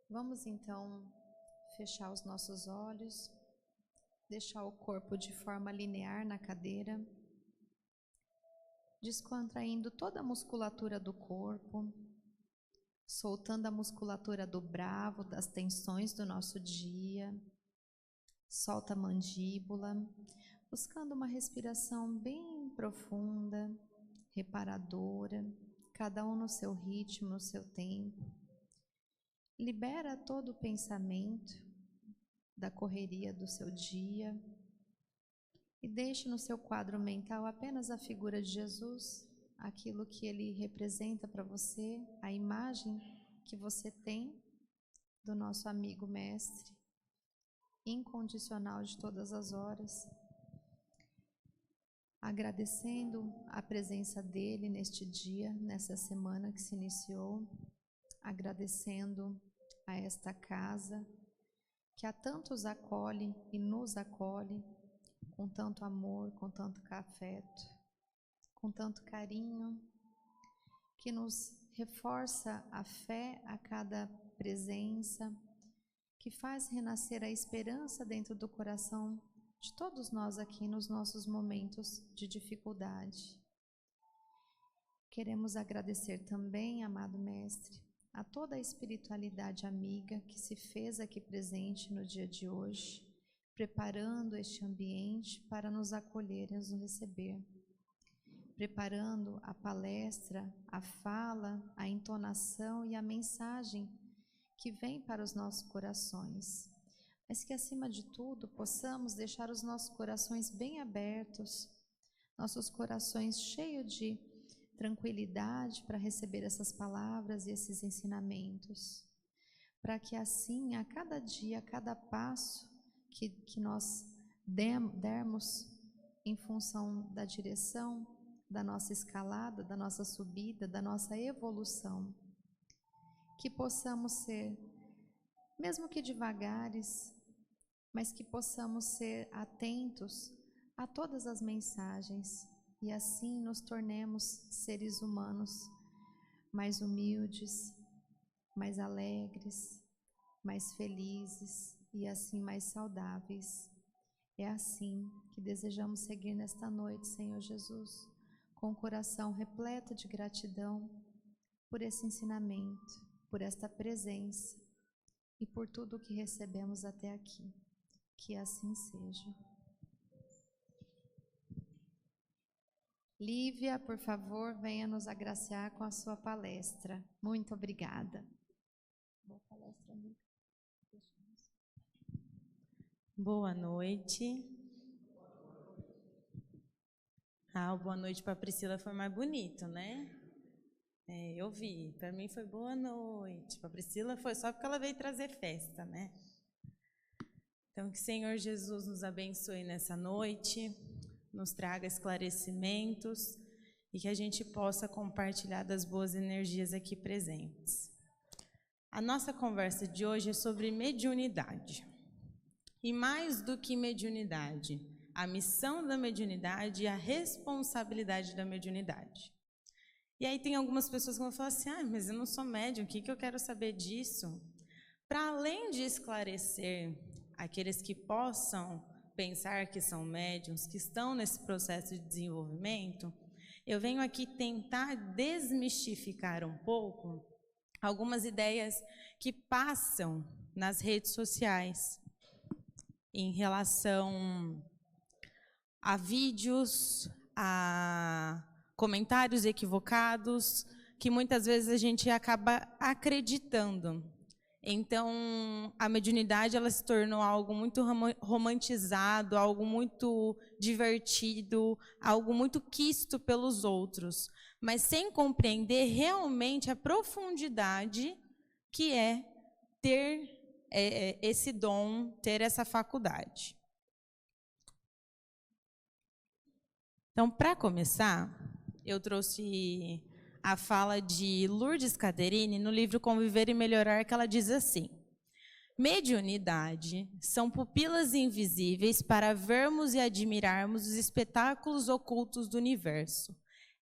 Vamos então fechar os nossos olhos, deixar o corpo de forma linear na cadeira, descontraindo toda a musculatura do corpo, soltando a musculatura do bravo, das tensões do nosso dia. Solta a mandíbula, buscando uma respiração bem profunda, reparadora, cada um no seu ritmo, no seu tempo. Libera todo o pensamento da correria do seu dia e deixe no seu quadro mental apenas a figura de Jesus, aquilo que ele representa para você, a imagem que você tem do nosso amigo mestre, incondicional de todas as horas, agradecendo a presença dele neste dia, nessa semana que se iniciou, agradecendo a esta casa que a tantos acolhe e nos acolhe com tanto amor, com tanto afeto, com tanto carinho, que nos reforça a fé a cada presença, que faz renascer a esperança dentro do coração de todos nós aqui nos nossos momentos de dificuldade. Queremos agradecer também, amado Mestre, a toda a espiritualidade amiga que se fez aqui presente no dia de hoje, preparando este ambiente para nos acolher e nos receber, preparando a palestra, a fala, a entonação e a mensagem que vem para os nossos corações, mas que acima de tudo possamos deixar os nossos corações bem abertos, nossos corações cheios de tranquilidade para receber essas palavras e esses ensinamentos, para que assim, a cada dia, a cada passo que nós dermos em função da direção, da nossa escalada, da nossa subida, da nossa evolução, que possamos ser, mesmo que devagares, mas que possamos ser atentos a todas as mensagens e assim nos tornemos seres humanos mais humildes, mais alegres, mais felizes e assim mais saudáveis. É assim que desejamos seguir nesta noite, Senhor Jesus, com o coração repleto de gratidão por esse ensinamento, por esta presença e por tudo o que recebemos até aqui. Que assim seja. Lívia, por favor, venha nos agraciar com a sua palestra. Muito obrigada. Boa palestra, amiga. Boa noite. O boa noite para a Priscila foi mais bonito, né? Eu vi. Para mim foi boa noite. Para a Priscila foi só porque ela veio trazer festa, né? Então, que o Senhor Jesus nos abençoe nessa noite, nos traga esclarecimentos e que a gente possa compartilhar das boas energias aqui presentes. A nossa conversa de hoje é sobre mediunidade. E mais do que mediunidade, a missão da mediunidade e a responsabilidade da mediunidade. E aí tem algumas pessoas que vão falar assim, mas eu não sou médium, o que eu quero saber disso? Para além de esclarecer aqueles que possam pensar que são médiuns, que estão nesse processo de desenvolvimento, eu venho aqui tentar desmistificar um pouco algumas ideias que passam nas redes sociais em relação a vídeos, a comentários equivocados, que muitas vezes a gente acaba acreditando. Então, a mediunidade ela se tornou algo muito romantizado, algo muito divertido, algo muito quisto pelos outros, mas sem compreender realmente a profundidade que é ter esse dom, ter essa faculdade. Então, para começar, eu trouxe a fala de Lourdes Caderini no livro Conviver e Melhorar, que ela diz assim: mediunidade são pupilas invisíveis para vermos e admirarmos os espetáculos ocultos do universo.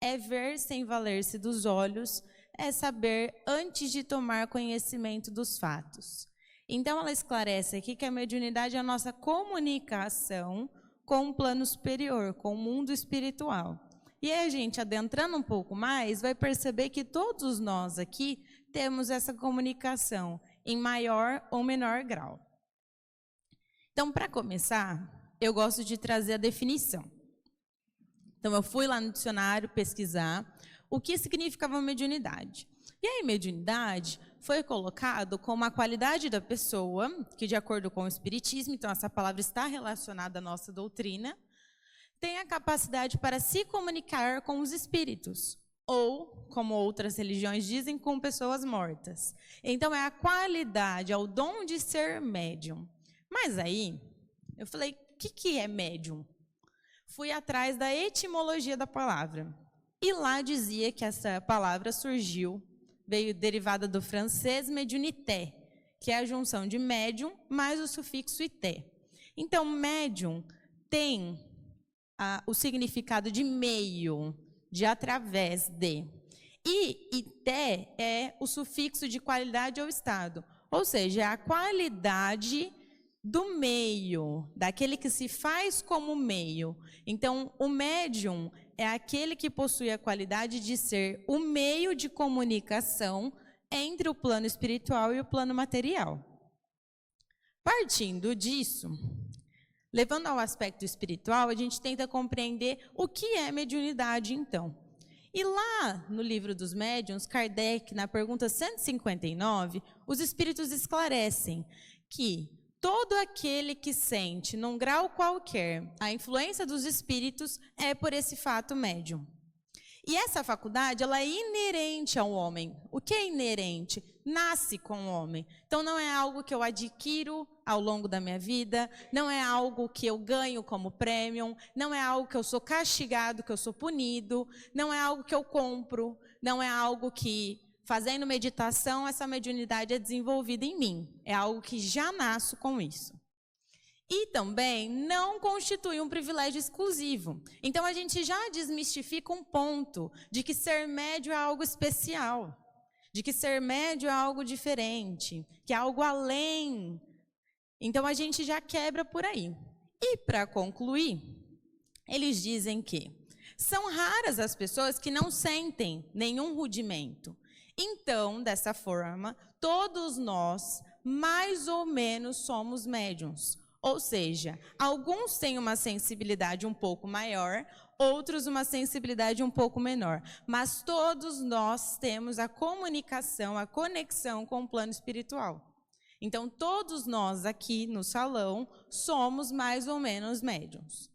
É ver sem valer-se dos olhos, é saber antes de tomar conhecimento dos fatos. Então, ela esclarece aqui que a mediunidade é a nossa comunicação com o plano superior, com o mundo espiritual. E aí, a gente, adentrando um pouco mais, vai perceber que todos nós aqui temos essa comunicação em maior ou menor grau. Então, para começar, eu gosto de trazer a definição. Então, eu fui lá no dicionário pesquisar o que significava mediunidade. E aí, mediunidade foi colocado como a qualidade da pessoa, que de acordo com o Espiritismo, então essa palavra está relacionada à nossa doutrina, tem a capacidade para se comunicar com os espíritos, ou, como outras religiões dizem, com pessoas mortas. Então, é a qualidade, é o dom de ser médium. Mas aí, eu falei, o que é médium? Fui atrás da etimologia da palavra. E lá dizia que essa palavra veio derivada do francês mediunité, que é a junção de médium mais o sufixo ité. Então, médium tem o significado de meio, de através de. E ité é o sufixo de qualidade ou estado. Ou seja, é a qualidade do meio, daquele que se faz como meio. Então, o médium é aquele que possui a qualidade de ser o meio de comunicação entre o plano espiritual e o plano material. Partindo disso, levando ao aspecto espiritual, a gente tenta compreender o que é mediunidade, então. E lá no livro dos médiuns, Kardec, na pergunta 159, os espíritos esclarecem que todo aquele que sente, num grau qualquer, a influência dos espíritos é por esse fato médium. E essa faculdade, ela é inerente ao homem. O que é inerente? Nasce com o homem. Então, não é algo que eu adquiro ao longo da minha vida, não é algo que eu ganho como prêmio, não é algo que eu sou castigado, que eu sou punido, não é algo que eu compro, não é algo que, fazendo meditação, essa mediunidade é desenvolvida em mim. É algo que já nasço com isso. E também não constitui um privilégio exclusivo. Então, a gente já desmistifica um ponto de que ser médio é algo especial, de que ser médio é algo diferente, que é algo além. Então, a gente já quebra por aí. E, para concluir, eles dizem que são raras as pessoas que não sentem nenhum rudimento. Então, dessa forma, todos nós, mais ou menos, somos médiuns. Ou seja, alguns têm uma sensibilidade um pouco maior, outros uma sensibilidade um pouco menor. Mas todos nós temos a comunicação, a conexão com o plano espiritual. Então, todos nós aqui no salão somos mais ou menos médiuns.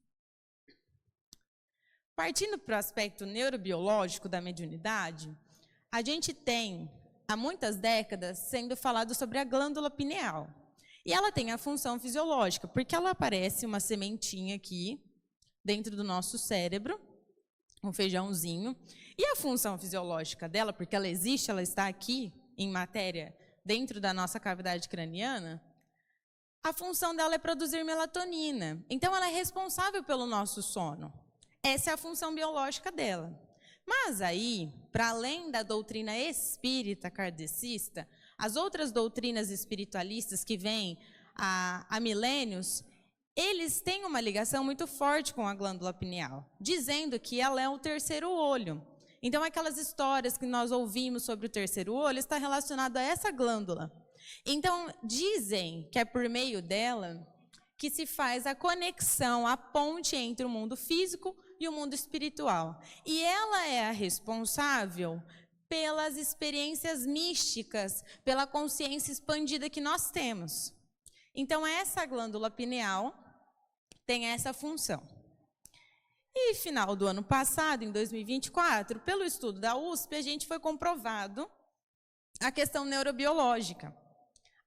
Partindo para o aspecto neurobiológico da mediunidade, a gente tem, há muitas décadas, sendo falado sobre a glândula pineal. E ela tem a função fisiológica, porque ela parece uma sementinha aqui, dentro do nosso cérebro, um feijãozinho. E a função fisiológica dela, porque ela existe, ela está aqui, em matéria, dentro da nossa cavidade craniana, a função dela é produzir melatonina. Então, ela é responsável pelo nosso sono. Essa é a função biológica dela. Mas aí, para além da doutrina espírita kardecista, as outras doutrinas espiritualistas que vêm há milênios, eles têm uma ligação muito forte com a glândula pineal, dizendo que ela é o terceiro olho. Então, aquelas histórias que nós ouvimos sobre o terceiro olho está relacionado a essa glândula. Então, dizem que é por meio dela que se faz a conexão, a ponte entre o mundo físico e o mundo espiritual. E ela é a responsável pelas experiências místicas, pela consciência expandida que nós temos. Então, essa glândula pineal tem essa função. E final do ano passado, em 2024, pelo estudo da USP, a gente foi comprovado a questão neurobiológica,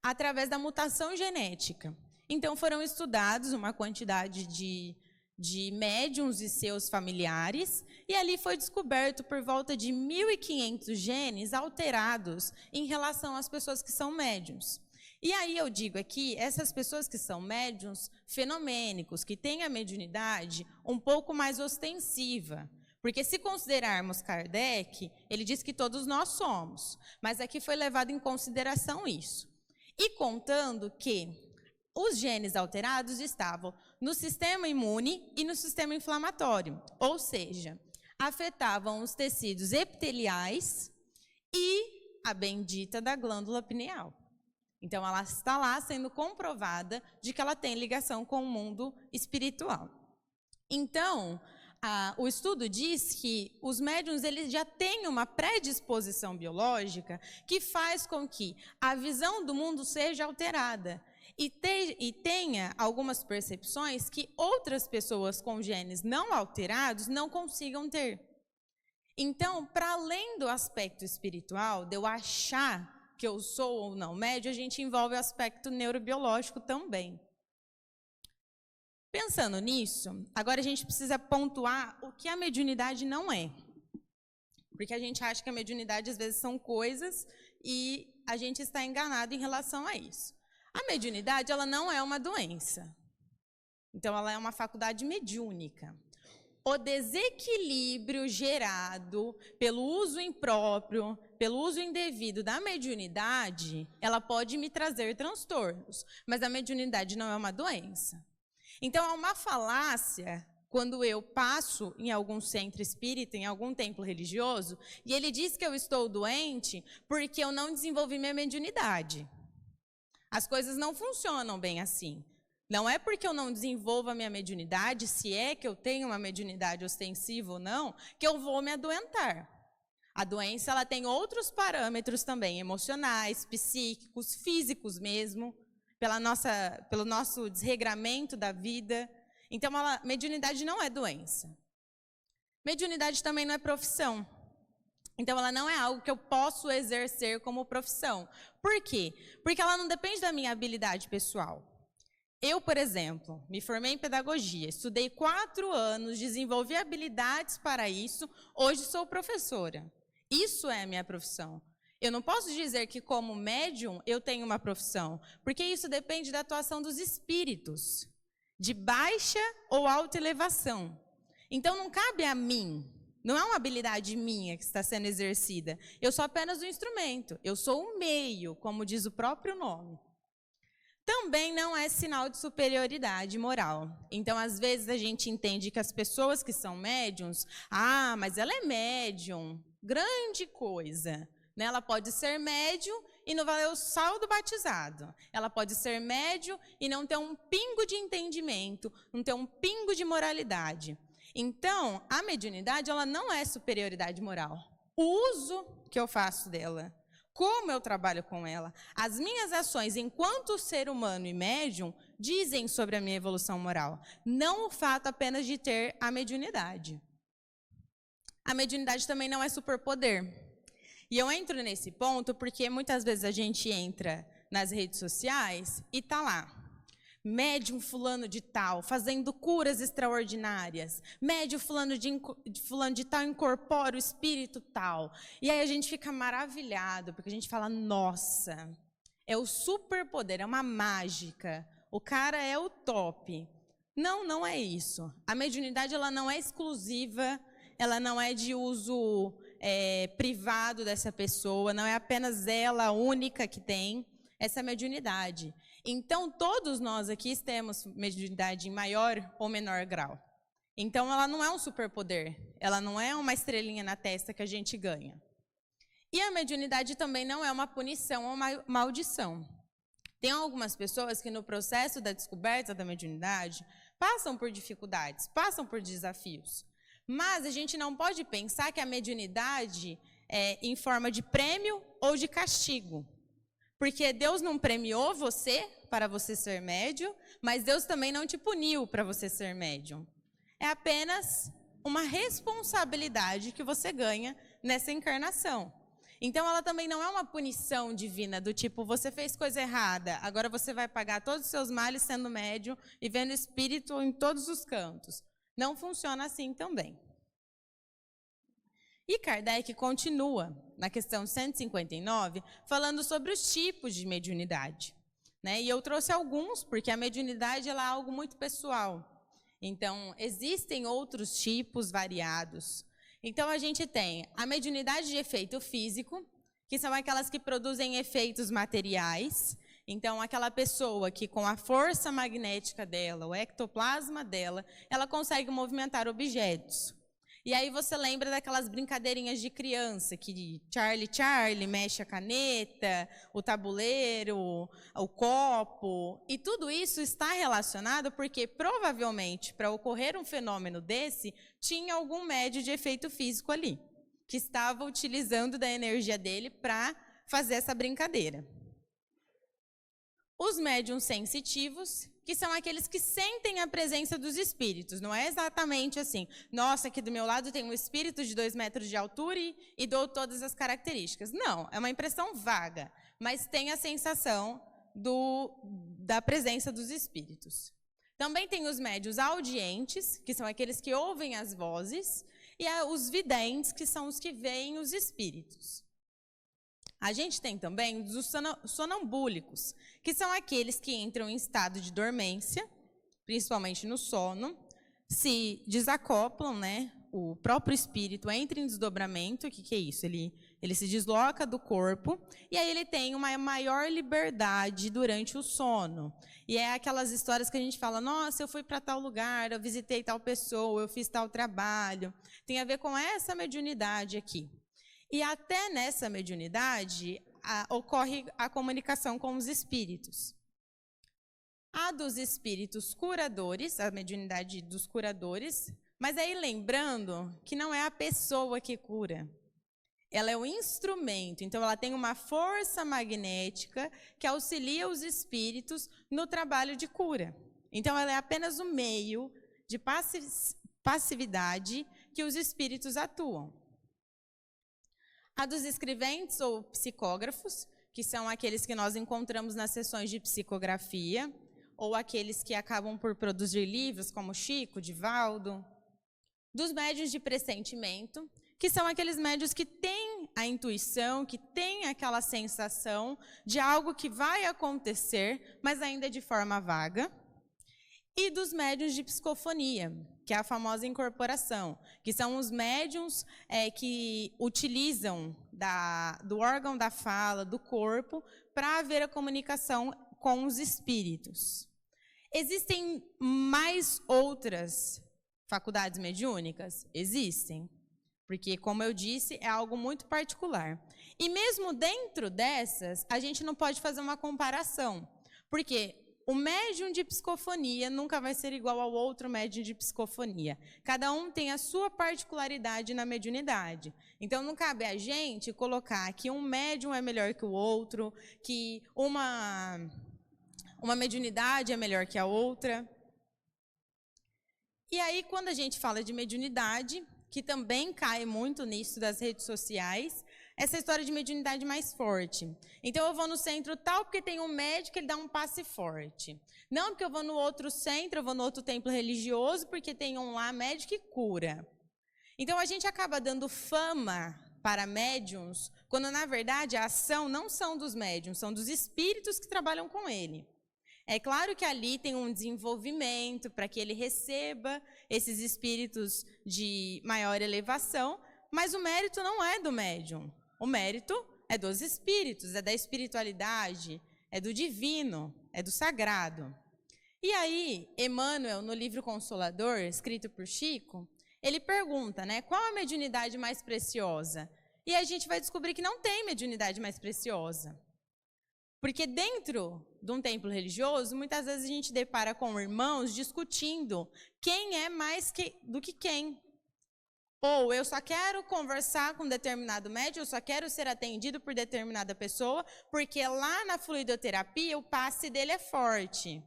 através da mutação genética. Então, foram estudados uma quantidade de médiuns e seus familiares, e ali foi descoberto por volta de 1.500 genes alterados em relação às pessoas que são médiuns. E aí eu digo aqui, essas pessoas que são médiuns fenomênicos, que têm a mediunidade um pouco mais ostensiva, Porque se considerarmos Kardec, ele diz que todos nós somos, mas aqui foi levado em consideração isso. E contando que os genes alterados estavam no sistema imune e no sistema inflamatório, ou seja, afetavam os tecidos epiteliais e a bendita da glândula pineal. Então, ela está lá sendo comprovada de que ela tem ligação com o mundo espiritual. Então, o estudo diz que os médiuns eles já têm uma predisposição biológica que faz com que a visão do mundo seja alterada e tenha algumas percepções que outras pessoas com genes não alterados não consigam ter. Então, para além do aspecto espiritual, de eu achar que eu sou ou não médio, a gente envolve o aspecto neurobiológico também. Pensando nisso, agora a gente precisa pontuar o que a mediunidade não é. Porque a gente acha que a mediunidade às vezes são coisas e a gente está enganado em relação a isso. A mediunidade, ela não é uma doença. Então, ela é uma faculdade mediúnica. O desequilíbrio gerado pelo uso impróprio, pelo uso indevido da mediunidade, ela pode me trazer transtornos, mas a mediunidade não é uma doença. Então, é uma falácia quando eu passo em algum centro espírita, em algum templo religioso, e ele diz que eu estou doente porque eu não desenvolvi minha mediunidade. As coisas não funcionam bem assim. Não é porque eu não desenvolvo a minha mediunidade, se é que eu tenho uma mediunidade ostensiva ou não, que eu vou me adoentar. A doença ela tem outros parâmetros também, emocionais, psíquicos, físicos mesmo, pelo nosso desregramento da vida. Então, mediunidade não é doença. Mediunidade também não é profissão. Então, ela não é algo que eu posso exercer como profissão. Por quê? Porque ela não depende da minha habilidade pessoal. Eu, por exemplo, me formei em pedagogia, estudei 4 anos, desenvolvi habilidades para isso, hoje sou professora. Isso é a minha profissão. Eu não posso dizer que, como médium, eu tenho uma profissão, porque isso depende da atuação dos espíritos, de baixa ou alta elevação. Então, não cabe a mim, não é uma habilidade minha que está sendo exercida. Eu sou apenas um instrumento, eu sou um meio, como diz o próprio nome. Também não é sinal de superioridade moral. Então, às vezes, a gente entende que as pessoas que são médiums, mas ela é médium, grande coisa. Né? Ela pode ser médium e não valer o saldo batizado. Ela pode ser médium e não ter um pingo de entendimento, não ter um pingo de moralidade. Então, a mediunidade ela não é superioridade moral. O uso que eu faço dela, como eu trabalho com ela, as minhas ações enquanto ser humano e médium dizem sobre a minha evolução moral. Não o fato apenas de ter a mediunidade. A mediunidade também não é superpoder. E eu entro nesse ponto porque muitas vezes a gente entra nas redes sociais e está lá. Médium fulano de tal, fazendo curas extraordinárias. Médium fulano de tal incorpora o espírito tal. E aí a gente fica maravilhado, porque a gente fala, nossa, é o superpoder, é uma mágica. O cara é o top. Não, não é isso. A mediunidade ela não é exclusiva, ela não é de uso privado dessa pessoa, não é apenas ela a única que tem essa mediunidade. Então, todos nós aqui temos mediunidade em maior ou menor grau. Então, ela não é um superpoder, ela não é uma estrelinha na testa que a gente ganha. E a mediunidade também não é uma punição ou uma maldição. Tem algumas pessoas que no processo da descoberta da mediunidade passam por dificuldades, passam por desafios. Mas a gente não pode pensar que a mediunidade é em forma de prêmio ou de castigo. Porque Deus não premiou você para você ser médium, mas Deus também não te puniu para você ser médium. É apenas uma responsabilidade que você ganha nessa encarnação. Então, ela também não é uma punição divina, do tipo, você fez coisa errada, agora você vai pagar todos os seus males sendo médium e vendo espírito em todos os cantos. Não funciona assim também. E Kardec continua, na questão 159, falando sobre os tipos de mediunidade. Né? E eu trouxe alguns, porque a mediunidade ela é algo muito pessoal. Então, existem outros tipos variados. Então, a gente tem a mediunidade de efeito físico, que são aquelas que produzem efeitos materiais. Então, aquela pessoa que com a força magnética dela, o ectoplasma dela, ela consegue movimentar objetos. E aí você lembra daquelas brincadeirinhas de criança, que Charlie mexe a caneta, o tabuleiro, o copo, e tudo isso está relacionado porque provavelmente para ocorrer um fenômeno desse, tinha algum médio de efeito físico ali, que estava utilizando da energia dele para fazer essa brincadeira. Os médiuns sensitivos, que são aqueles que sentem a presença dos espíritos. Não é exatamente assim, nossa, aqui do meu lado tem um espírito de 2 metros de altura e dou todas as características. Não, é uma impressão vaga, mas tem a sensação da presença dos espíritos. Também tem os médiuns audientes, que são aqueles que ouvem as vozes, e os videntes, que são os que veem os espíritos. A gente tem também os sonambúlicos, que são aqueles que entram em estado de dormência, principalmente no sono, se desacoplam, né? O próprio espírito entra em desdobramento. O que é isso? Ele se desloca do corpo e aí ele tem uma maior liberdade durante o sono. E é aquelas histórias que a gente fala, nossa, eu fui para tal lugar, eu visitei tal pessoa, eu fiz tal trabalho. Tem a ver com essa mediunidade aqui. E até nessa mediunidade ocorre a comunicação com os espíritos. A dos espíritos curadores, a mediunidade dos curadores, mas aí lembrando que não é a pessoa que cura. Ela é o instrumento, então ela tem uma força magnética que auxilia os espíritos no trabalho de cura. Então ela é apenas o meio de passividade que os espíritos atuam. A dos escreventes ou psicógrafos, que são aqueles que nós encontramos nas sessões de psicografia, ou aqueles que acabam por produzir livros, como Chico, Divaldo. Dos médiuns de pressentimento, que são aqueles médiuns que têm a intuição, que têm aquela sensação de algo que vai acontecer, mas ainda de forma vaga. E dos médiuns de psicofonia, que é a famosa incorporação, que são os médiuns que utilizam do órgão da fala, do corpo, para haver a comunicação com os espíritos. Existem mais outras faculdades mediúnicas? Existem, porque, como eu disse, é algo muito particular. E mesmo dentro dessas, a gente não pode fazer uma comparação, porque o médium de psicofonia nunca vai ser igual ao outro médium de psicofonia. Cada um tem a sua particularidade na mediunidade. Então, não cabe a gente colocar que um médium é melhor que o outro, que uma mediunidade é melhor que a outra. E aí, quando a gente fala de mediunidade, que também cai muito nisso das redes sociais, essa história de mediunidade mais forte. Então, eu vou no centro tal porque tem um médico, ele dá um passe forte. Não porque eu vou no outro centro, eu vou no outro templo religioso, porque tem um lá médico que cura. Então, a gente acaba dando fama para médiuns, quando, na verdade, a ação não são dos médiuns, são dos espíritos que trabalham com ele. É claro que ali tem um desenvolvimento para que ele receba esses espíritos de maior elevação, mas o mérito não é do médium. O mérito é dos espíritos, é da espiritualidade, é do divino, é do sagrado. E aí, Emmanuel, no livro Consolador, escrito por Chico, ele pergunta, né, qual a mediunidade mais preciosa? E a gente vai descobrir que não tem mediunidade mais preciosa. Porque dentro de um templo religioso, muitas vezes a gente depara com irmãos discutindo quem é mais do que quem. Ou eu só quero conversar com determinado médium, eu só quero ser atendido por determinada pessoa, porque lá na fluidoterapia o passe dele é forte.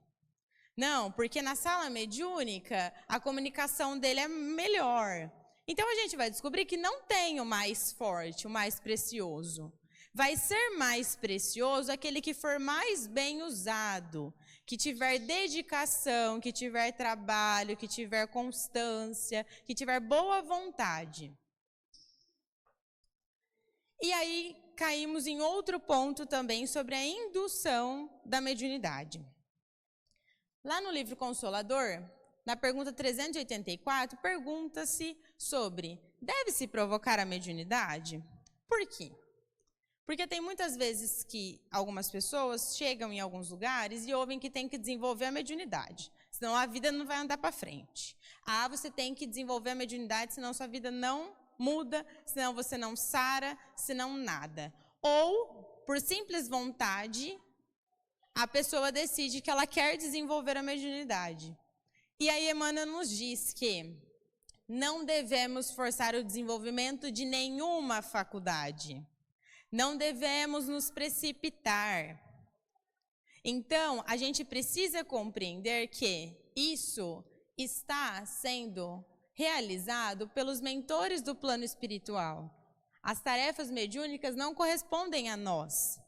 Não, porque na sala mediúnica a comunicação dele é melhor. Então a gente vai descobrir que não tem o mais forte, o mais precioso. Vai ser mais precioso aquele que for mais bem usado, que tiver dedicação, que tiver trabalho, que tiver constância, que tiver boa vontade. E aí caímos em outro ponto também sobre a indução da mediunidade. Lá no livro Consolador, na pergunta 384, pergunta-se sobre deve-se provocar a mediunidade? Por quê? Porque tem muitas vezes que algumas pessoas chegam em alguns lugares e ouvem que tem que desenvolver a mediunidade, senão a vida não vai andar para frente. Ah, você tem que desenvolver a mediunidade, senão sua vida não muda, senão você não sara, senão nada. Ou, por simples vontade, a pessoa decide que ela quer desenvolver a mediunidade. E aí Emmanuel nos diz que não devemos forçar o desenvolvimento de nenhuma faculdade. Não devemos nos precipitar. Então, a gente precisa compreender que isso está sendo realizado pelos mentores do plano espiritual. As tarefas mediúnicas não correspondem a nós.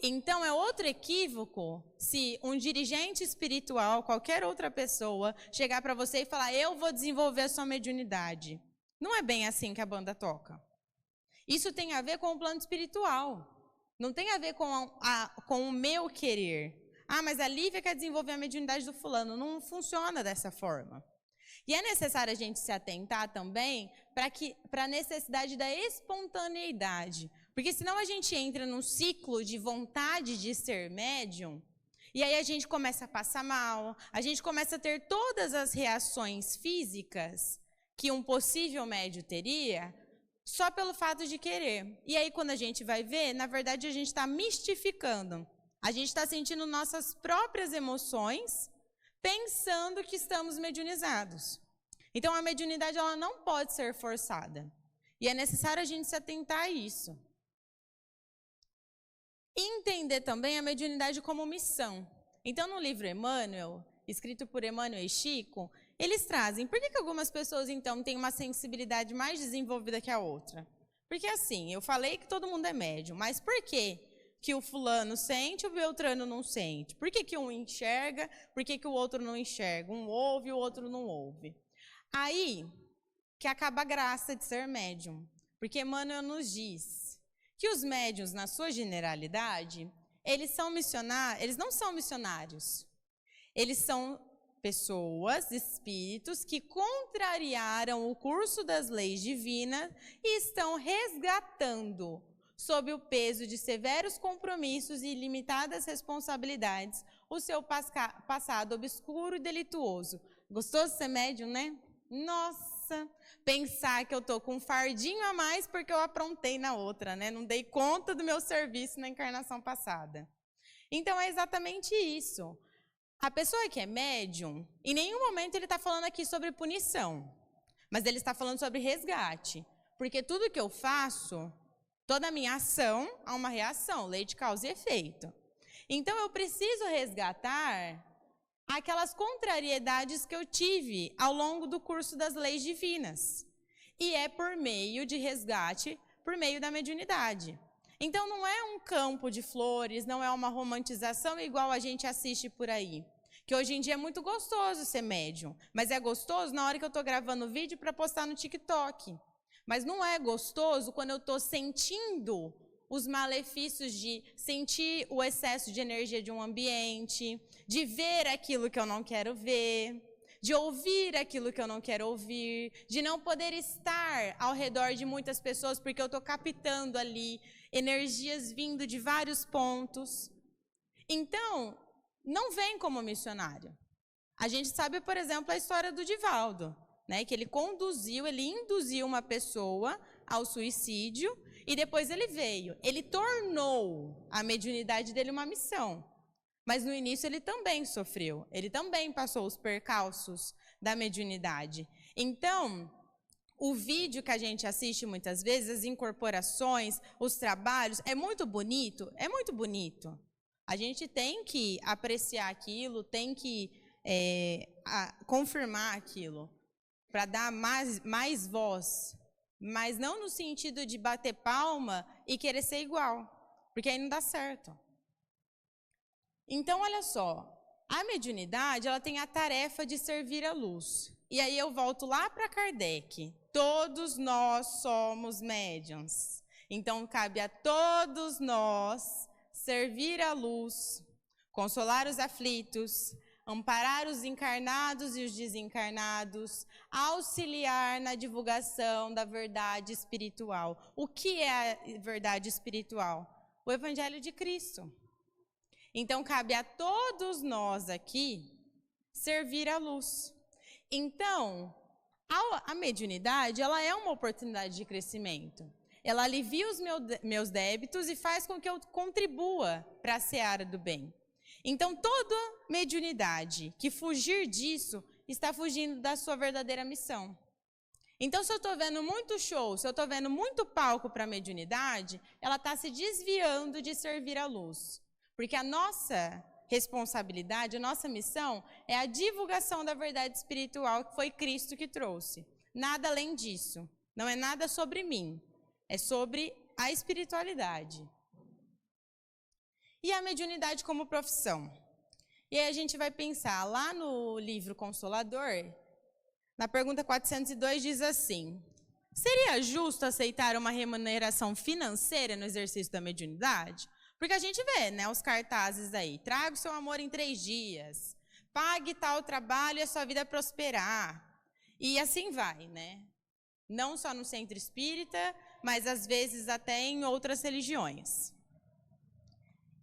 Então, é outro equívoco se um dirigente espiritual, qualquer outra pessoa, chegar para você e falar, eu vou desenvolver a sua mediunidade. Não é bem assim que a banda toca. Isso tem a ver com o plano espiritual. Não tem a ver com o meu querer. Ah, mas a Lívia quer desenvolver a mediunidade do fulano. Não funciona dessa forma. E é necessário a gente se atentar também para a necessidade da espontaneidade. Porque senão a gente entra num ciclo de vontade de ser médium, e aí a gente começa a passar mal, a gente começa a ter todas as reações físicas que um possível médium teria, só pelo fato de querer. E aí quando a gente vai ver, na verdade a gente está mistificando. A gente está sentindo nossas próprias emoções, pensando que estamos mediunizados. Então a mediunidade ela não pode ser forçada. E é necessário a gente se atentar a isso. Entender também a mediunidade como missão. Então, no livro Emmanuel, escrito por Emmanuel e Chico, eles trazem, por que algumas pessoas, então, têm uma sensibilidade mais desenvolvida que a outra? Porque, assim, eu falei que todo mundo é médium, mas por que que o fulano sente e o Beltrano não sente? Por que um enxerga, por que o outro não enxerga? Um ouve e o outro não ouve. Aí que acaba a graça de ser médium, porque Emmanuel nos diz que os médiuns, na sua generalidade, eles não são missionários. Eles são pessoas, espíritos, que contrariaram o curso das leis divinas e estão resgatando, sob o peso de severos compromissos e limitadas responsabilidades, o seu passado obscuro e delituoso. Gostoso ser médium, né? Nossa! Pensar que eu estou com um fardinho a mais porque eu aprontei na outra, né? Não dei conta do meu serviço na encarnação passada. Então, é exatamente isso. A pessoa que é médium, em nenhum momento ele está falando aqui sobre punição, mas ele está falando sobre resgate. Porque tudo que eu faço, toda a minha ação, há uma reação, lei de causa e efeito. Então, eu preciso resgatar aquelas contrariedades que eu tive ao longo do curso das leis divinas. E é por meio de resgate, por meio da mediunidade. Então não é um campo de flores, não é uma romantização igual a gente assiste por aí. Que hoje em dia é muito gostoso ser médium, mas é gostoso na hora que eu estou gravando vídeo para postar no TikTok. Mas não é gostoso quando eu estou sentindo os malefícios de sentir o excesso de energia de um ambiente, de ver aquilo que eu não quero ver, de ouvir aquilo que eu não quero ouvir, de não poder estar ao redor de muitas pessoas porque eu estou captando ali energias vindo de vários pontos. Então, não vem como missionário. A gente sabe, por exemplo, a história do Divaldo, né, que ele induziu uma pessoa ao suicídio e depois ele veio. Ele tornou a mediunidade dele uma missão. Mas no início ele também sofreu, ele também passou os percalços da mediunidade. Então, o vídeo que a gente assiste muitas vezes, as incorporações, os trabalhos, é muito bonito, é muito bonito. A gente tem que apreciar aquilo, tem que confirmar aquilo, para dar mais voz, mas não no sentido de bater palma e querer ser igual, porque aí não dá certo. Então, olha só, a mediunidade ela tem a tarefa de servir a luz. E aí eu volto lá para Kardec. Todos nós somos médiuns. Então, cabe a todos nós servir a luz, consolar os aflitos, amparar os encarnados e os desencarnados, auxiliar na divulgação da verdade espiritual. O que é a verdade espiritual? O Evangelho de Cristo. Então, cabe a todos nós aqui servir a luz. Então, a mediunidade, ela é uma oportunidade de crescimento. Ela alivia os meus débitos e faz com que eu contribua para a seara do bem. Então, toda mediunidade que fugir disso está fugindo da sua verdadeira missão. Então, se eu estou vendo muito show, se eu estou vendo muito palco para a mediunidade, ela está se desviando de servir a luz. Porque a nossa responsabilidade, a nossa missão é a divulgação da verdade espiritual que foi Cristo que trouxe. Nada além disso. Não é nada sobre mim. É sobre a espiritualidade. E a mediunidade como profissão. E aí a gente vai pensar, lá no livro Consolador, na pergunta 402 diz assim: seria justo aceitar uma remuneração financeira no exercício da mediunidade? Porque a gente vê, né, os cartazes aí, traga o seu amor em 3 dias, pague tal trabalho e a sua vida prosperar. E assim vai, né? Não só no centro espírita, mas às vezes até em outras religiões.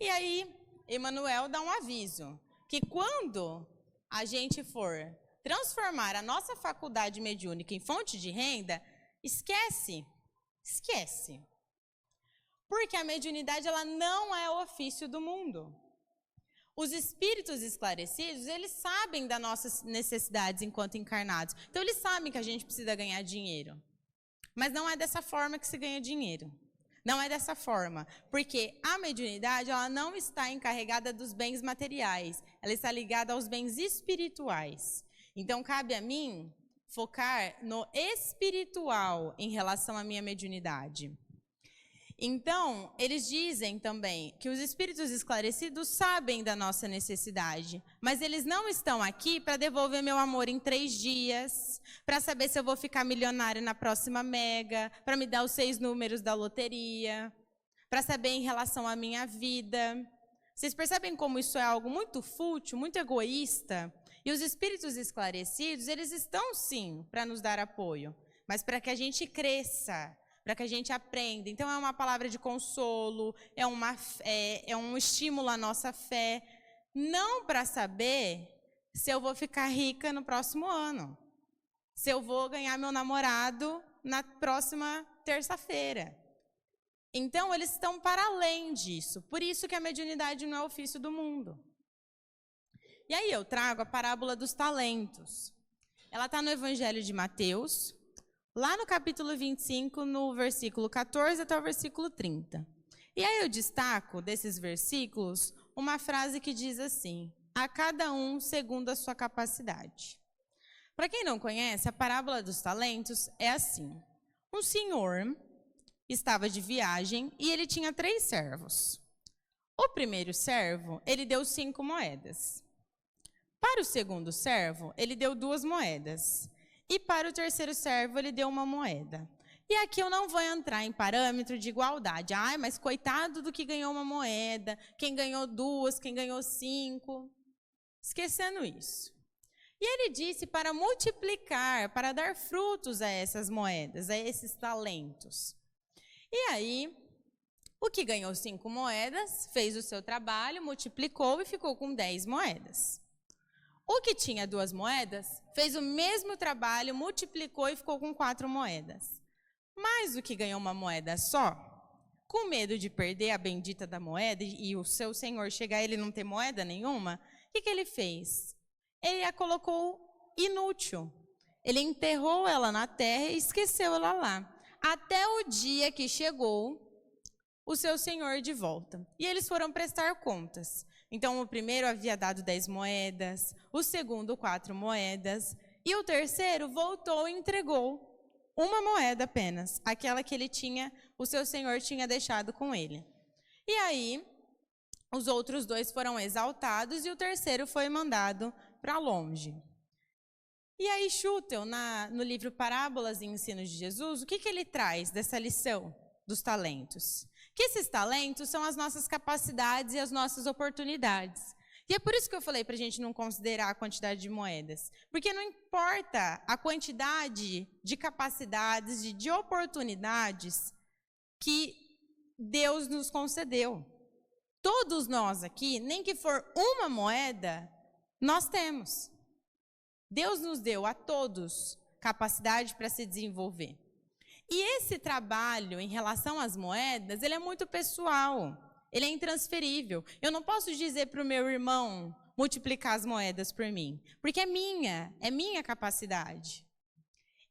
E aí, Emmanuel dá um aviso, que quando a gente for transformar a nossa faculdade mediúnica em fonte de renda, esquece. Porque a mediunidade, ela não é o ofício do mundo. Os espíritos esclarecidos, eles sabem das nossas necessidades enquanto encarnados. Então, eles sabem que a gente precisa ganhar dinheiro. Mas não é dessa forma que se ganha dinheiro. Não é dessa forma. Porque a mediunidade, ela não está encarregada dos bens materiais. Ela está ligada aos bens espirituais. Então, cabe a mim focar no espiritual em relação à minha mediunidade. Então, eles dizem também que os espíritos esclarecidos sabem da nossa necessidade, mas eles não estão aqui para devolver meu amor em 3 dias, para saber se eu vou ficar milionário na próxima mega, para me dar os 6 números da loteria, para saber em relação à minha vida. Vocês percebem como isso é algo muito fútil, muito egoísta? E os espíritos esclarecidos, eles estão sim para nos dar apoio, mas para que a gente cresça, para que a gente aprenda. Então, é uma palavra de consolo, é um estímulo à nossa fé, não para saber se eu vou ficar rica no próximo ano, se eu vou ganhar meu namorado na próxima terça-feira. Então, eles estão para além disso. Por isso que a mediunidade não é ofício do mundo. E aí eu trago a parábola dos talentos. Ela está no Evangelho de Mateus, lá no capítulo 25, no versículo 14 até o versículo 30. E aí eu destaco desses versículos uma frase que diz assim: a cada um segundo a sua capacidade. Para quem não conhece, a parábola dos talentos é assim: um senhor estava de viagem e ele tinha 3 servos. O primeiro servo, ele deu 5 moedas. Para o segundo servo, ele deu 2 moedas. E para o terceiro servo, ele deu 1 moeda. E aqui eu não vou entrar em parâmetro de igualdade. Ai, mas coitado do que ganhou 1 moeda, quem ganhou 2, quem ganhou 5. Esquecendo isso. E ele disse para multiplicar, para dar frutos a essas moedas, a esses talentos. E aí, o que ganhou 5 moedas, fez o seu trabalho, multiplicou e ficou com 10 moedas. O que tinha 2 moedas, fez o mesmo trabalho, multiplicou e ficou com 4 moedas. Mas o que ganhou 1 moeda só, com medo de perder a bendita da moeda e o seu senhor chegar e ele não ter moeda nenhuma, o que ele fez? Ele a colocou inútil. Ele enterrou ela na terra e esqueceu ela lá. Até o dia que chegou o seu senhor de volta. E eles foram prestar contas. Então, o primeiro havia dado 10 moedas, o segundo 4 moedas, e o terceiro voltou e entregou 1 moeda apenas, aquela que o seu senhor tinha deixado com ele. E aí, os outros 2 foram exaltados e o terceiro foi mandado para longe. E aí, Schutel, no livro Parábolas e Ensinos de Jesus, o que ele traz dessa lição dos talentos? Que esses talentos são as nossas capacidades e as nossas oportunidades. E é por isso que eu falei para a gente não considerar a quantidade de moedas. Porque não importa a quantidade de capacidades, de oportunidades que Deus nos concedeu. Todos nós aqui, nem que for uma moeda, nós temos. Deus nos deu a todos capacidade para se desenvolver. E esse trabalho em relação às moedas, ele é muito pessoal. Ele é intransferível. Eu não posso dizer para o meu irmão multiplicar as moedas por mim, porque é minha capacidade.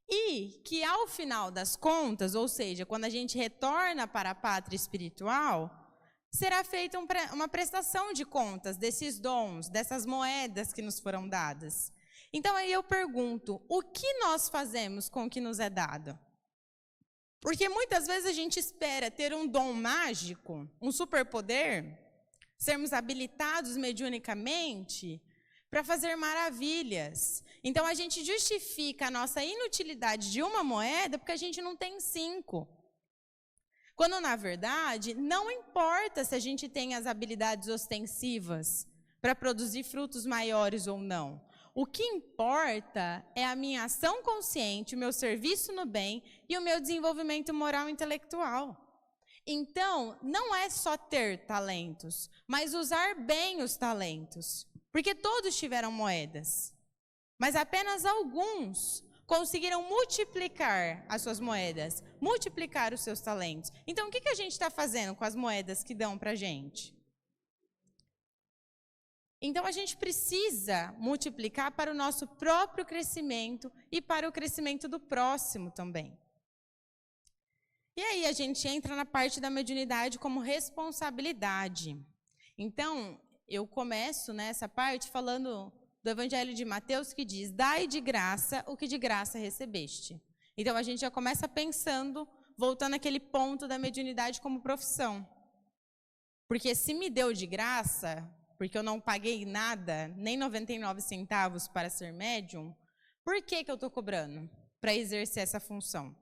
E que ao final das contas, ou seja, quando a gente retorna para a pátria espiritual, será feita uma prestação de contas desses dons, dessas moedas que nos foram dadas. Então aí eu pergunto, o que nós fazemos com o que nos é dado? Porque muitas vezes a gente espera ter um dom mágico, um superpoder, sermos habilitados mediunicamente para fazer maravilhas. Então a gente justifica a nossa inutilidade de uma moeda porque a gente não tem 5. Quando na verdade não importa se a gente tem as habilidades ostensivas para produzir frutos maiores ou não. O que importa é a minha ação consciente, o meu serviço no bem e o meu desenvolvimento moral e intelectual. Então, não é só ter talentos, mas usar bem os talentos. Porque todos tiveram moedas, mas apenas alguns conseguiram multiplicar as suas moedas, multiplicar os seus talentos. Então, o que a gente está fazendo com as moedas que dão para a gente? Então, a gente precisa multiplicar para o nosso próprio crescimento e para o crescimento do próximo também. E aí a gente entra na parte da mediunidade como responsabilidade. Então, eu começo nessa parte falando do Evangelho de Mateus, que diz, dai de graça o que de graça recebeste. Então, a gente já começa pensando, voltando àquele ponto da mediunidade como profissão. Porque se me deu de graça, porque eu não paguei nada, nem 99 centavos para ser médium, por que eu estou cobrando para exercer essa função?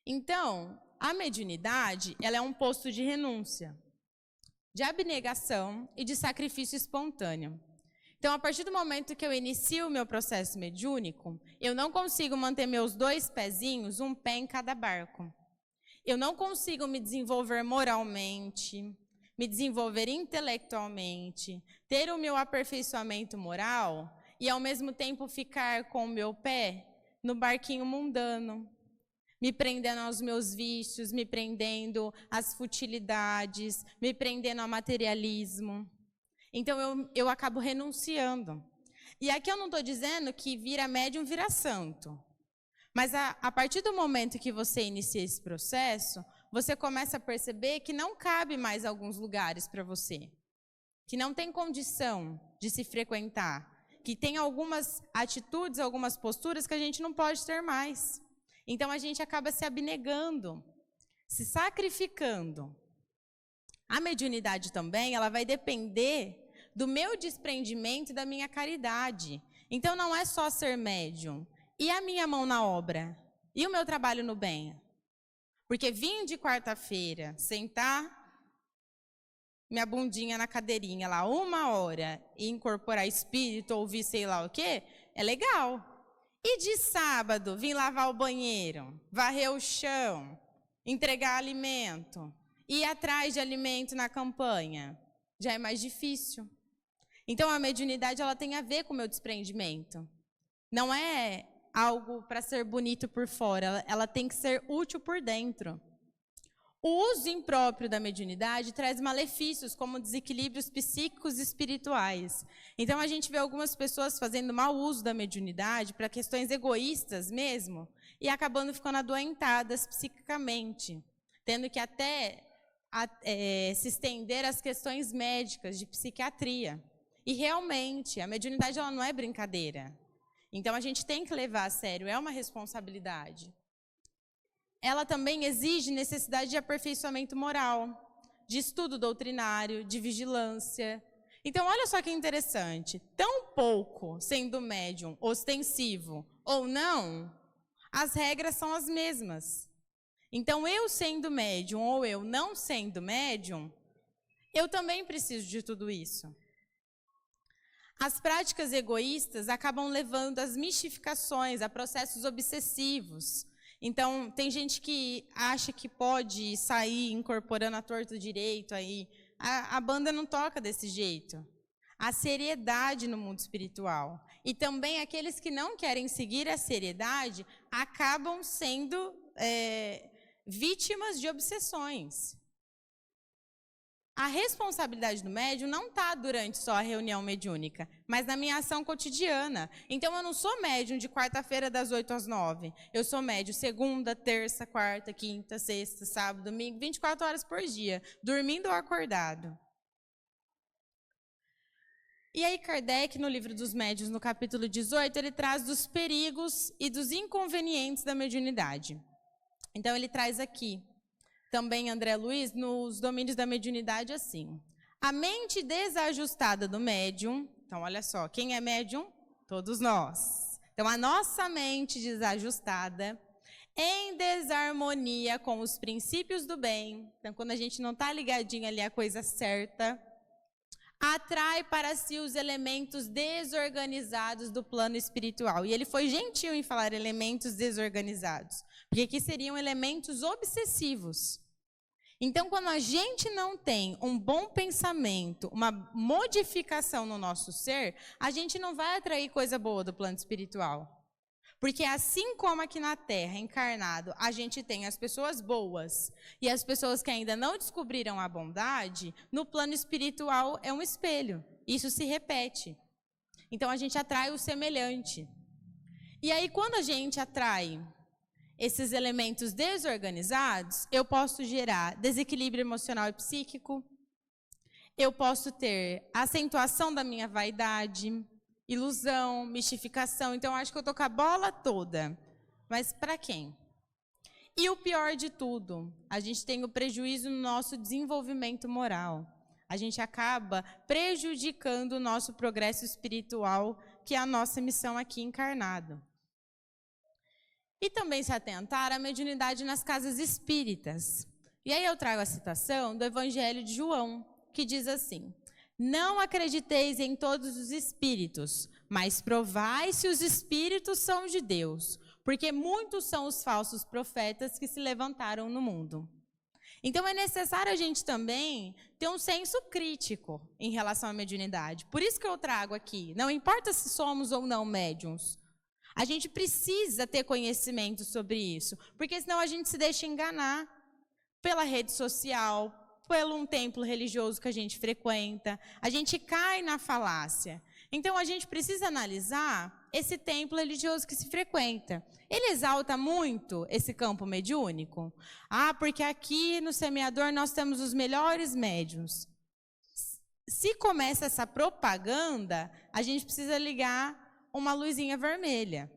Então, a mediunidade, ela é um posto de renúncia, de abnegação e de sacrifício espontâneo. Então, a partir do momento que eu inicio o meu processo mediúnico, eu não consigo manter meus 2 pezinhos, um pé em cada barco. Eu não consigo me desenvolver moralmente, me desenvolver intelectualmente, ter o meu aperfeiçoamento moral e, ao mesmo tempo, ficar com o meu pé no barquinho mundano, me prendendo aos meus vícios, me prendendo às futilidades, me prendendo ao materialismo. Então, eu acabo renunciando. E aqui eu não estou dizendo que vira médium, vira santo. Mas a partir do momento que você inicia esse processo, você começa a perceber que não cabe mais alguns lugares para você, que não tem condição de se frequentar, que tem algumas atitudes, algumas posturas que a gente não pode ter mais. Então, a gente acaba se abnegando, se sacrificando. A mediunidade também, ela vai depender do meu desprendimento e da minha caridade. Então, não é só ser médium. E a minha mão na obra? E o meu trabalho no bem? Porque vim de quarta-feira, sentar minha bundinha na cadeirinha lá 1 hora e incorporar espírito, ouvir sei lá o quê, é legal. E de sábado, vim lavar o banheiro, varrer o chão, entregar alimento, ir atrás de alimento na campanha, já é mais difícil. Então, a mediunidade ela tem a ver com o meu desprendimento. Não é algo para ser bonito por fora, ela tem que ser útil por dentro. O uso impróprio da mediunidade traz malefícios como desequilíbrios psíquicos e espirituais. Então, a gente vê algumas pessoas fazendo mau uso da mediunidade para questões egoístas mesmo e acabando ficando adoentadas psiquicamente, tendo que até se estender às questões médicas de psiquiatria. E realmente, a mediunidade ela não é brincadeira. Então, a gente tem que levar a sério, é uma responsabilidade. Ela também exige necessidade de aperfeiçoamento moral, de estudo doutrinário, de vigilância. Então, olha só que interessante. Tão pouco sendo médium, ostensivo ou não, as regras são as mesmas. Então, eu sendo médium ou eu não sendo médium, eu também preciso de tudo isso. As práticas egoístas acabam levando às mistificações, a processos obsessivos. Então, tem gente que acha que pode sair incorporando a torto direito aí. A banda não toca desse jeito. A seriedade no mundo espiritual. E também aqueles que não querem seguir a seriedade acabam sendo vítimas de obsessões. A responsabilidade do médium não está durante só a reunião mediúnica, mas na minha ação cotidiana. Então, eu não sou médium de quarta-feira das 8 às 9. Eu sou médium segunda, terça, quarta, quinta, sexta, sábado, domingo, 24 horas por dia, dormindo ou acordado. E aí, Kardec, no livro dos Médiuns, no capítulo 18, ele traz dos perigos e dos inconvenientes da mediunidade. Então, ele traz aqui, também André Luiz, nos domínios da mediunidade, assim. A mente desajustada do médium, então olha só, quem é médium? Todos nós. Então a nossa mente desajustada, em desarmonia com os princípios do bem, então quando a gente não está ligadinho ali à coisa certa, atrai para si os elementos desorganizados do plano espiritual. E ele foi gentil em falar elementos desorganizados, porque aqui seriam elementos obsessivos. Então, quando a gente não tem um bom pensamento, uma modificação no nosso ser, a gente não vai atrair coisa boa do plano espiritual. Porque assim como aqui na Terra, encarnado, a gente tem as pessoas boas e as pessoas que ainda não descobriram a bondade, no plano espiritual é um espelho. Isso se repete. Então, a gente atrai o semelhante. E aí, quando a gente atrai esses elementos desorganizados, eu posso gerar desequilíbrio emocional e psíquico, eu posso ter acentuação da minha vaidade, ilusão, mistificação. Então, acho que eu tô com a bola toda. Mas para quem? E o pior de tudo, a gente tem o prejuízo no nosso desenvolvimento moral. A gente acaba prejudicando o nosso progresso espiritual, que é a nossa missão aqui encarnado. E também se atentar à mediunidade nas casas espíritas. E aí eu trago a citação do Evangelho de João, que diz assim: não acrediteis em todos os espíritos, mas provai se os espíritos são de Deus, porque muitos são os falsos profetas que se levantaram no mundo. Então é necessário a gente também ter um senso crítico em relação à mediunidade. Por isso que eu trago aqui, não importa se somos ou não médiuns, a gente precisa ter conhecimento sobre isso, porque senão a gente se deixa enganar pela rede social, pelo um templo religioso que a gente frequenta, a gente cai na falácia. Então a gente precisa analisar esse templo religioso que se frequenta. Ele exalta muito esse campo mediúnico? Ah, porque aqui no Semeador nós temos os melhores médiuns. Se começa essa propaganda, a gente precisa ligar uma luzinha vermelha.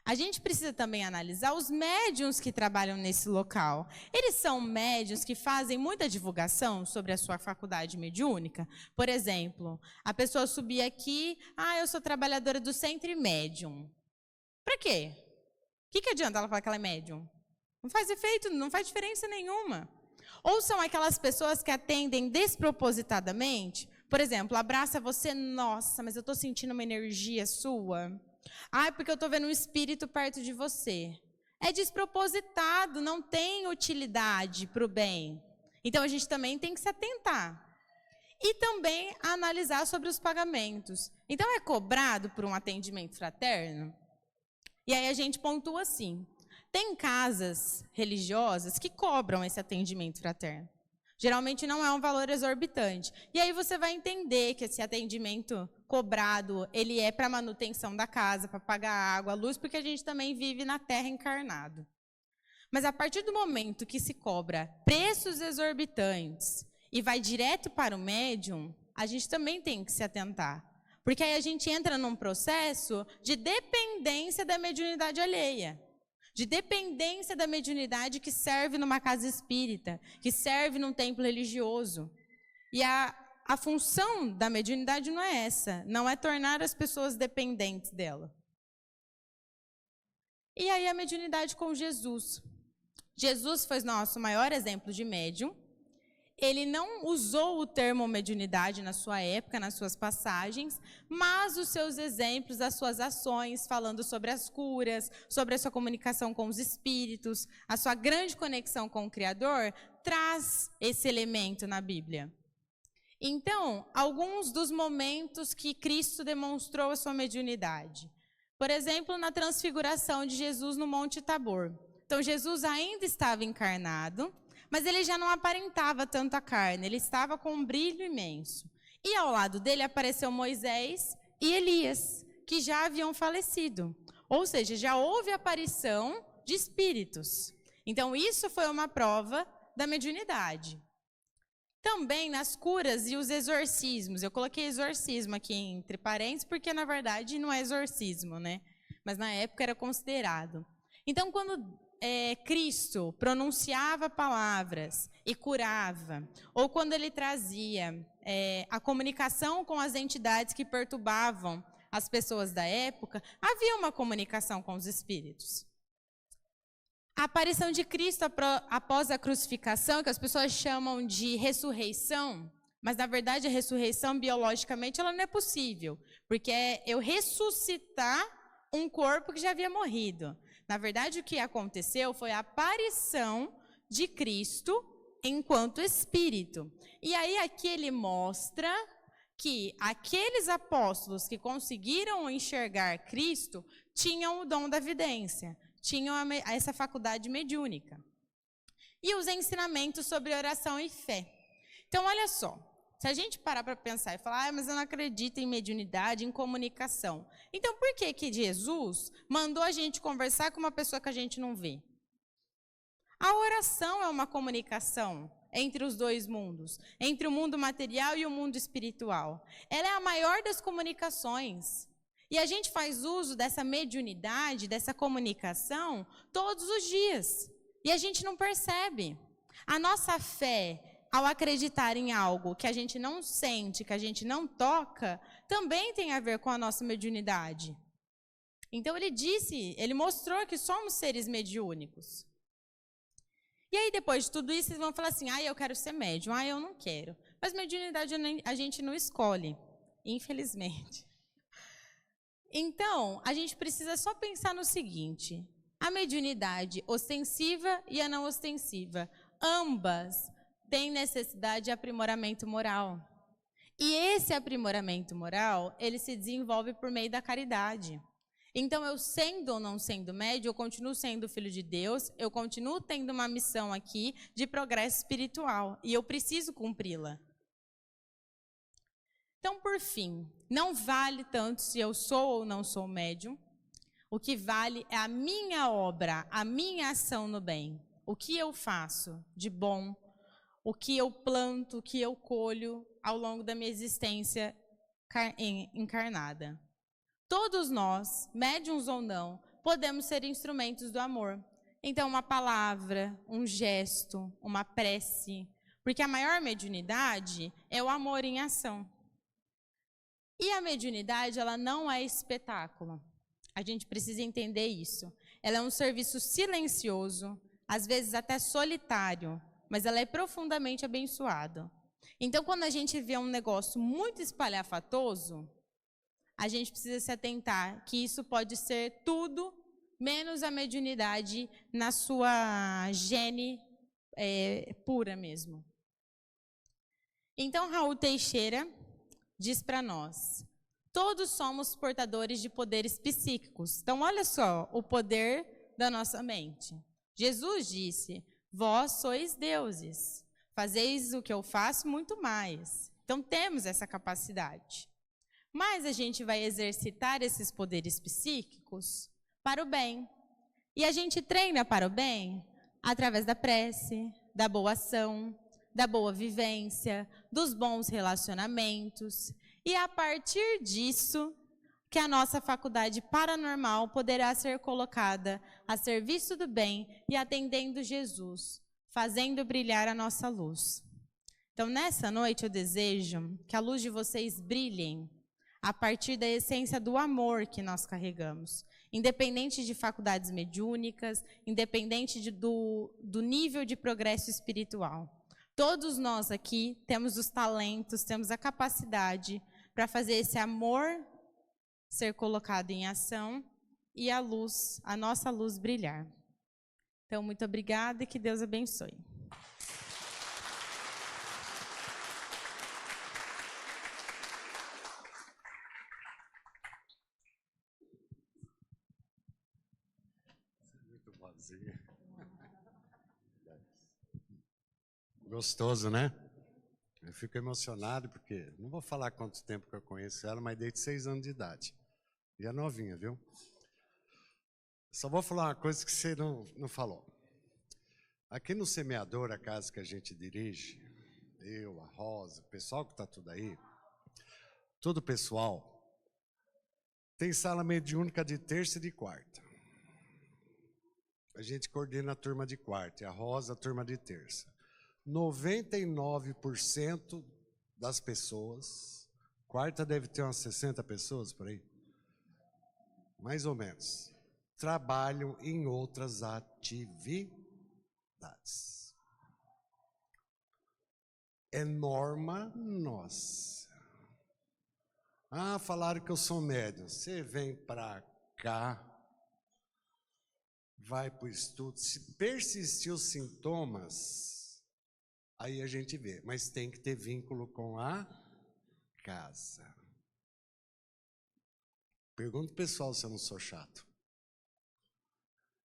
A gente precisa também analisar os médiuns que trabalham nesse local. Eles são médiuns que fazem muita divulgação sobre a sua faculdade mediúnica? Por exemplo, a pessoa subir aqui, eu sou trabalhadora do Centro e médium. Para quê? O que adianta ela falar que ela é médium? Não faz efeito, não faz diferença nenhuma. Ou são aquelas pessoas que atendem despropositadamente? Por exemplo, abraça você, nossa, mas eu estou sentindo uma energia sua. Porque eu estou vendo um espírito perto de você. É despropositado, não tem utilidade para o bem. Então, a gente também tem que se atentar. E também analisar sobre os pagamentos. Então, é cobrado por um atendimento fraterno? E aí a gente pontua assim. Tem casas religiosas que cobram esse atendimento fraterno. Geralmente não é um valor exorbitante. E aí você vai entender que esse atendimento cobrado, ele é para manutenção da casa, para pagar a água, a luz, porque a gente também vive na terra encarnado. Mas a partir do momento que se cobra preços exorbitantes e vai direto para o médium, a gente também tem que se atentar. Porque aí a gente entra num processo de dependência da mediunidade alheia. De dependência da mediunidade que serve numa casa espírita, que serve num templo religioso. E a função da mediunidade não é essa, não é tornar as pessoas dependentes dela. E aí a mediunidade com Jesus. Jesus foi nosso maior exemplo de médium, ele não usou o termo mediunidade na sua época, nas suas passagens, mas os seus exemplos, as suas ações, falando sobre as curas, sobre a sua comunicação com os espíritos, a sua grande conexão com o Criador, traz esse elemento na Bíblia. Então, alguns dos momentos que Cristo demonstrou a sua mediunidade. Por exemplo, na transfiguração de Jesus no Monte Tabor. Então, Jesus ainda estava encarnado, mas ele já não aparentava tanto a carne, ele estava com um brilho imenso. E ao lado dele apareceu Moisés e Elias, que já haviam falecido. Ou seja, já houve aparição de espíritos. Então, isso foi uma prova da mediunidade. Também nas curas e os exorcismos. Eu coloquei exorcismo aqui entre parênteses, porque na verdade não é exorcismo, né? Mas na época era considerado. Então, quando Cristo pronunciava palavras e curava, ou quando ele trazia a comunicação com as entidades que perturbavam as pessoas da época, havia uma comunicação com os espíritos. A aparição de Cristo após a crucificação, que as pessoas chamam de ressurreição, mas na verdade a ressurreição biologicamente ela não é possível, porque é eu ressuscitar um corpo que já havia morrido. Na verdade, o que aconteceu foi a aparição de Cristo enquanto Espírito. E aí aqui ele mostra que aqueles apóstolos que conseguiram enxergar Cristo tinham o dom da vidência, tinham essa faculdade mediúnica. E os ensinamentos sobre oração e fé. Então, olha só, se a gente parar para pensar e falar, mas eu não acredito em mediunidade, em comunicação. Então, por que que Jesus mandou a gente conversar com uma pessoa que a gente não vê? A oração é uma comunicação entre os dois mundos, entre o mundo material e o mundo espiritual. Ela é a maior das comunicações. E a gente faz uso dessa mediunidade, dessa comunicação, todos os dias. E a gente não percebe. A nossa fé, ao acreditar em algo que a gente não sente, que a gente não toca, também tem a ver com a nossa mediunidade. Então ele mostrou que somos seres mediúnicos. E aí depois de tudo isso, vocês vão falar assim, eu quero ser médium, eu não quero. Mas mediunidade a gente não escolhe, infelizmente. Então, a gente precisa só pensar no seguinte, a mediunidade ostensiva e a não ostensiva, ambas têm necessidade de aprimoramento moral. E esse aprimoramento moral, ele se desenvolve por meio da caridade. Então, eu sendo ou não sendo médium, eu continuo sendo filho de Deus, eu continuo tendo uma missão aqui de progresso espiritual, e eu preciso cumpri-la. Então, por fim, não vale tanto se eu sou ou não sou médium. O que vale é a minha obra, a minha ação no bem. O que eu faço de bom, o que eu planto, o que eu colho ao longo da minha existência encarnada. Todos nós, médiuns ou não, podemos ser instrumentos do amor. Então, uma palavra, um gesto, uma prece. Porque a maior mediunidade é o amor em ação. E a mediunidade, ela não é espetáculo. A gente precisa entender isso. Ela é um serviço silencioso, às vezes até solitário, mas ela é profundamente abençoada. Então, quando a gente vê um negócio muito espalhafatoso, a gente precisa se atentar que isso pode ser tudo menos a mediunidade na sua gene pura mesmo. Então, Raul Teixeira diz para nós, todos somos portadores de poderes psíquicos. Então, olha só o poder da nossa mente. Jesus disse, vós sois deuses, fazeis o que eu faço muito mais. Então, temos essa capacidade. Mas a gente vai exercitar esses poderes psíquicos para o bem. E a gente treina para o bem através da prece, da boa ação, da boa vivência, dos bons relacionamentos. E a partir disso, que a nossa faculdade paranormal poderá ser colocada a serviço do bem e atendendo Jesus, fazendo brilhar a nossa luz. Então, nessa noite eu desejo que a luz de vocês brilhem a partir da essência do amor que nós carregamos, independente de faculdades mediúnicas, independente do nível de progresso espiritual. Todos nós aqui temos os talentos, temos a capacidade para fazer esse amor ser colocado em ação e a luz, a nossa luz brilhar. Então, muito obrigada e que Deus abençoe. Muito boazinha. Gostoso, né? Eu fico emocionado porque, não vou falar quanto tempo que eu conheço ela, mas desde 6 anos de idade. E é novinha, viu? Só vou falar uma coisa que você não falou. Aqui no Semeador, a casa que a gente dirige, eu, a Rosa, o pessoal que está tudo aí, todo o pessoal, tem sala mediúnica de terça e de quarta. A gente coordena a turma de quarta e a Rosa a turma de terça. 99% das pessoas, quarta deve ter umas 60 pessoas por aí, mais ou menos, trabalham em outras atividades. É norma nossa. Ah, falaram que eu sou médium. Você vem para cá, vai para o estudo, se persistir os sintomas, aí a gente vê, mas tem que ter vínculo com a casa. Pergunta pro pessoal se eu não sou chato.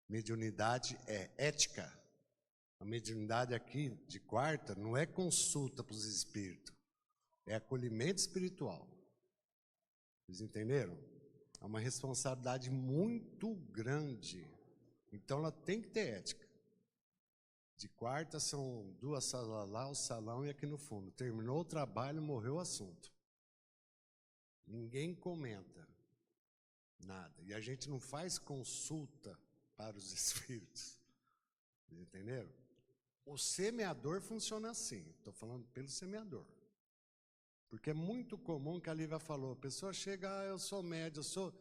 Mediunidade é ética. A mediunidade aqui de quarta não é consulta para os espíritos, é acolhimento espiritual. Vocês entenderam? É uma responsabilidade muito grande. Então ela tem que ter ética. De quarta são 2 salas lá, o salão e aqui no fundo. Terminou o trabalho, morreu o assunto. Ninguém comenta nada. E a gente não faz consulta para os espíritos. Vocês entenderam? O semeador funciona assim. Estou falando pelo semeador. Porque é muito comum que a Lívia falou, a pessoa chega, eu sou médio, eu sou...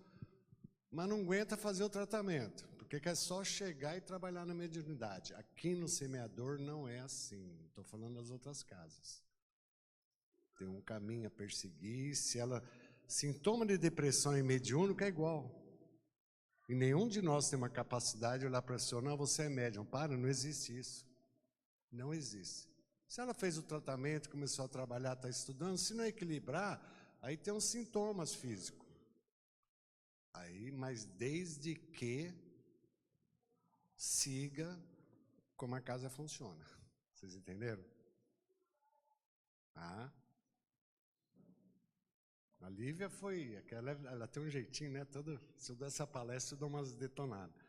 Mas não aguenta fazer o tratamento. Porque quer só chegar e trabalhar na mediunidade. Aqui no semeador não é assim. Estou falando das outras casas. Tem um caminho a perseguir. Se ela... Sintoma de depressão e mediúnica é igual. E nenhum de nós tem uma capacidade de olhar para a pessoa, não, você é médium. Para, não existe isso. Não existe. Se ela fez o tratamento, começou a trabalhar, está estudando, se não equilibrar, aí tem uns sintomas físicos. Aí, mas desde que siga como a casa funciona. Vocês entenderam? Ah. A Lívia foi, ela tem um jeitinho, né? Se eu der essa palestra, eu dou umas detonadas.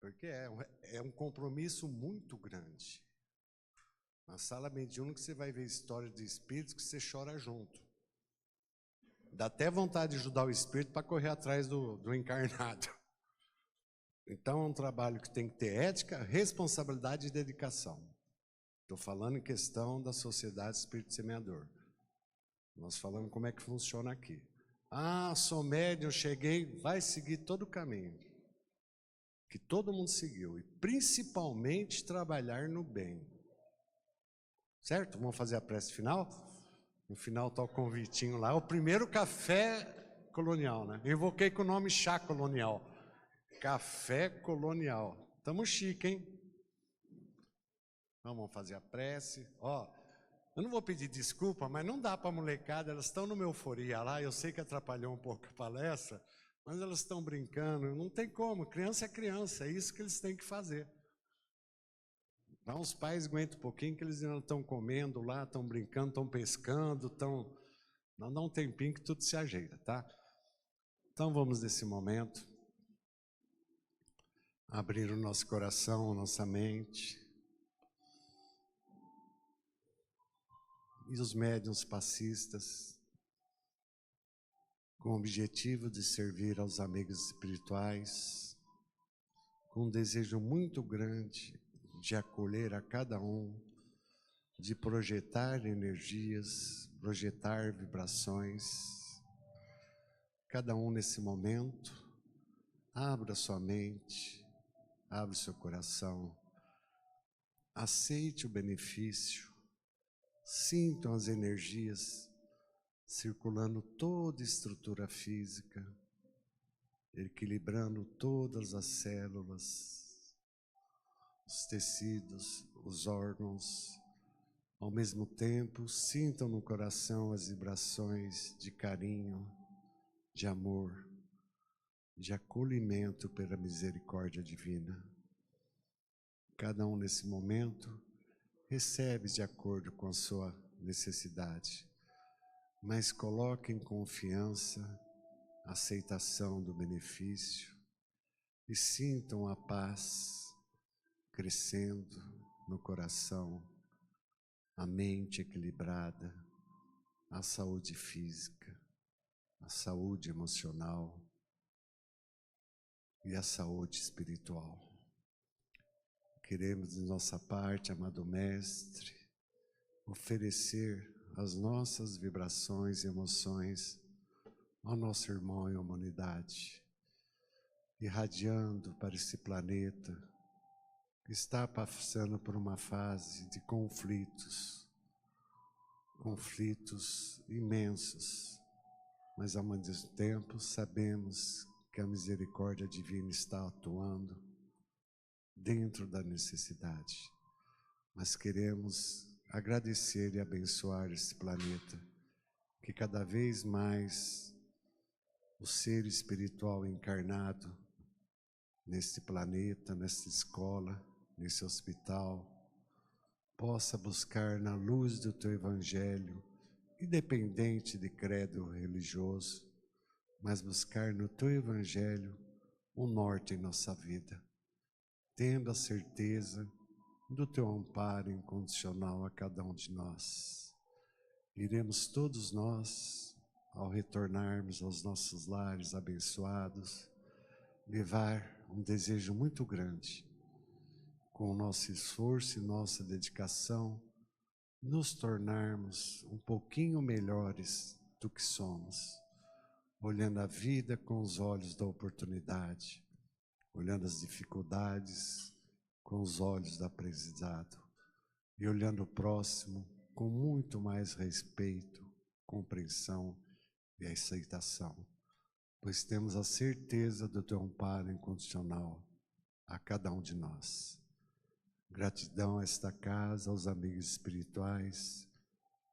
Porque é um compromisso muito grande. Na sala mediúnica você vai ver histórias de espíritos que você chora junto. Dá até vontade de ajudar o espírito para correr atrás do encarnado. Então é um trabalho que tem que ter ética, responsabilidade e dedicação. Estou falando em questão da Sociedade Espírito Semeador. Nós falamos como é que funciona aqui. Ah, sou médium, cheguei, vai seguir todo o caminho que todo mundo seguiu. E principalmente trabalhar no bem. Certo? Vamos fazer a prece final? No final está o convitinho lá. É o primeiro café colonial, né? Eu invoquei com o nome chá colonial. Café colonial. Estamos chique, hein? Então, vamos fazer a prece. Ó, eu não vou pedir desculpa, mas não dá para a molecada, elas estão numa euforia lá, eu sei que atrapalhou um pouco a palestra, mas elas estão brincando, não tem como, criança é criança, é isso que eles têm que fazer. Então os pais aguentam um pouquinho, que eles ainda estão comendo lá, estão brincando, estão pescando, não dá um tempinho que tudo se ajeita, tá? Então vamos nesse momento, abrir o nosso coração, nossa mente, e os médiuns passistas, com o objetivo de servir aos amigos espirituais, com um desejo muito grande de acolher a cada um, de projetar energias, projetar vibrações. Cada um nesse momento, abra sua mente, abra seu coração, aceite o benefício Sintam as energias circulando toda a estrutura física, equilibrando todas as células, os tecidos, os órgãos. Ao mesmo tempo, sintam no coração as vibrações de carinho, de amor, de acolhimento pela misericórdia divina. Cada um nesse momento recebe de acordo com a sua necessidade, mas coloque em confiança a aceitação do benefício e sintam a paz crescendo no coração, a mente equilibrada, a saúde física, a saúde emocional e a saúde espiritual. Queremos, de nossa parte, amado Mestre, oferecer as nossas vibrações e emoções ao nosso irmão e à humanidade, irradiando para esse planeta que está passando por uma fase de conflitos imensos, mas ao mesmo tempo sabemos que a misericórdia divina está atuando dentro da necessidade. Mas queremos agradecer e abençoar esse planeta, que cada vez mais o ser espiritual encarnado neste planeta, nesta escola, nesse hospital, possa buscar na luz do teu evangelho, independente de credo religioso, mas buscar no teu evangelho um norte em nossa vida, tendo a certeza do teu amparo incondicional a cada um de nós. Iremos todos nós, ao retornarmos aos nossos lares abençoados, levar um desejo muito grande, com o nosso esforço e nossa dedicação, nos tornarmos um pouquinho melhores do que somos, olhando a vida com os olhos da oportunidade, olhando as dificuldades com os olhos do aprendizado e olhando o próximo com muito mais respeito, compreensão e aceitação, pois temos a certeza do teu amparo incondicional a cada um de nós. Gratidão a esta casa, aos amigos espirituais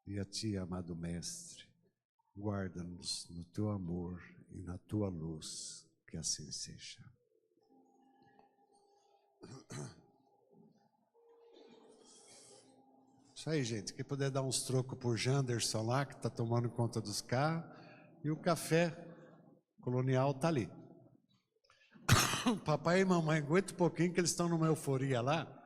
e a ti, amado Mestre. Guarda-nos no teu amor e na tua luz, que assim seja. Isso aí, gente. Quem puder dar uns trocos por Janderson lá, que está tomando conta dos carros. E o café colonial está ali. Papai e mamãe, aguenta um pouquinho que eles estão numa euforia lá.